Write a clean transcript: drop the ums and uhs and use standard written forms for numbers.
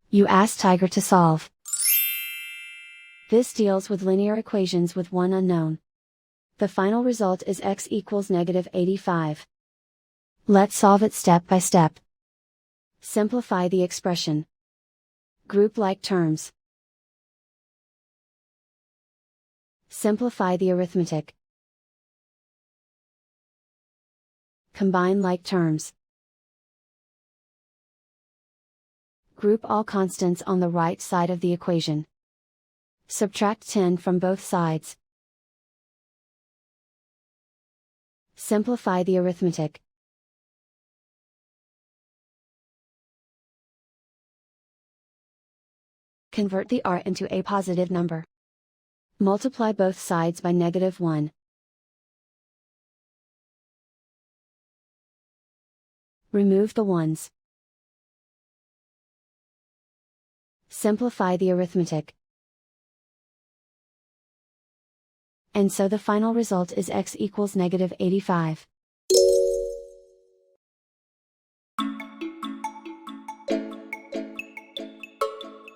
You ask Tiger to solve. This deals with linear equations with one unknown. The final result is x equals -85. Let's solve it step by step. Simplify the expression. Group like terms. Simplify the arithmetic. Combine like terms. Group all constants on the right side of the equation. Subtract 10 from both sides. Simplify the arithmetic. Convert the r into a positive number. Multiply both sides by -1. Remove the ones. Simplify the arithmetic. And so the final result is x equals -85.